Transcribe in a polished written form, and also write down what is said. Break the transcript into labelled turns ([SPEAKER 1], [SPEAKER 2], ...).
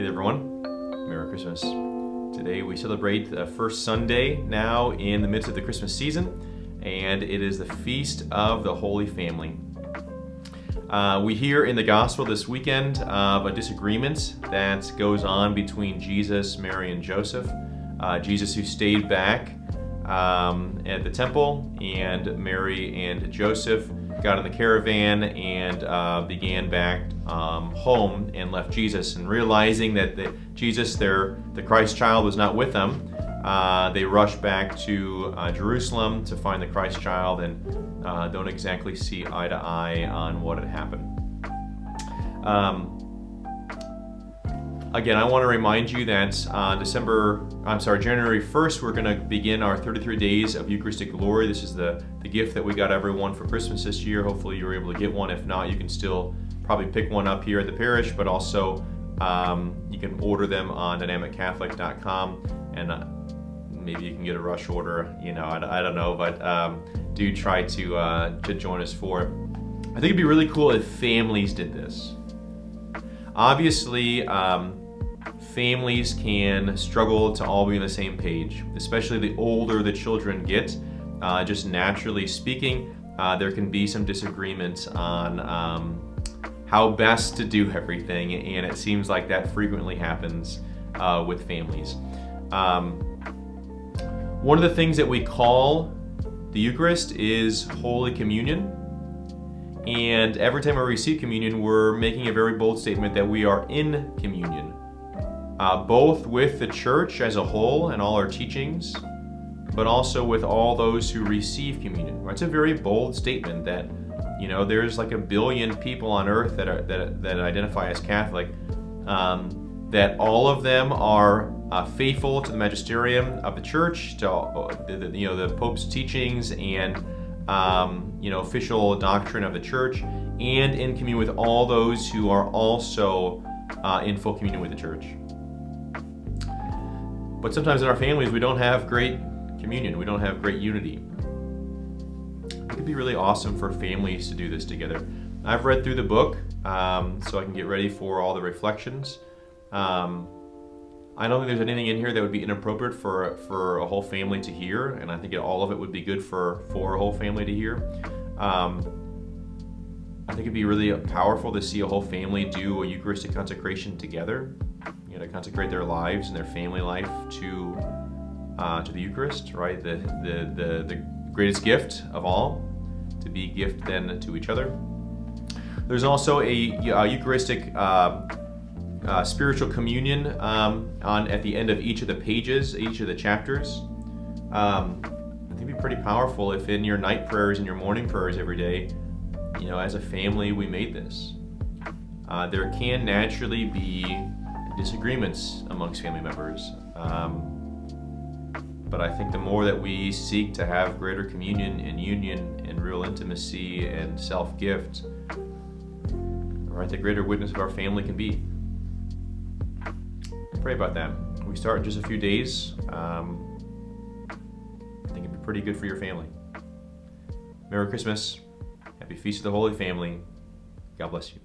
[SPEAKER 1] Hey there, everyone. Merry Christmas. Today we celebrate the first Sunday now in the midst of the Christmas season, and it is the Feast of the Holy Family. We hear in the Gospel this weekend of a disagreement that goes on between Jesus, Mary, and Joseph. Jesus, who stayed back at the temple, and Mary and Joseph got in the caravan and began back home and left Jesus. And realizing that Jesus, the Christ child, was not with them, they rushed back to Jerusalem to find the Christ child and don't exactly see eye to eye on what had happened. Again, I want to remind you that January 1st, we're going to begin our 33 days of Eucharistic glory. This is the gift that we got everyone for Christmas this year. Hopefully you were able to get one. If not, you can still probably pick one up here at the parish, but also you can order them on dynamiccatholic.com, and maybe you can get a rush order. I don't know, but do try to join us for it. I think it'd be really cool if families did this. Obviously, families can struggle to all be on the same page, especially the older the children get. Just naturally speaking, there can be some disagreements on how best to do everything, and it seems like that frequently happens with families. One of the things that we call the Eucharist is Holy Communion. And every time we receive communion, we're making a very bold statement that we are in communion, both with the church as a whole and all our teachings, but also with all those who receive communion. It's a very bold statement that, there's like 1 billion people on earth that identify as Catholic, that all of them are faithful to the magisterium of the church, to the Pope's teachings and official doctrine of the church, and in communion with all those who are also in full communion with the church. But sometimes in our families, we don't have great communion. We don't have great unity. It could be really awesome for families to do this together. I've read through the book so I can get ready for all the reflections. I don't think there's anything in here that would be inappropriate for a whole family to hear, and I think all of it would be good for a whole family to hear. I think it'd be really powerful to see a whole family do a Eucharistic consecration together, to consecrate their lives and their family life to the Eucharist, right? The greatest gift of all, to be gift then to each other. There's also a Eucharistic spiritual communion at the end of each of the pages, each of the chapters. I think it'd be pretty powerful if in your night prayers and your morning prayers every day, as a family, we made this. There can naturally be disagreements amongst family members, but I think the more that we seek to have greater communion and union and real intimacy and self-gift, right, the greater witness of our family can be. Pray about that. We start in just a few days. I think it'd be pretty good for your family. Merry Christmas. Happy Feast of the Holy Family. God bless you.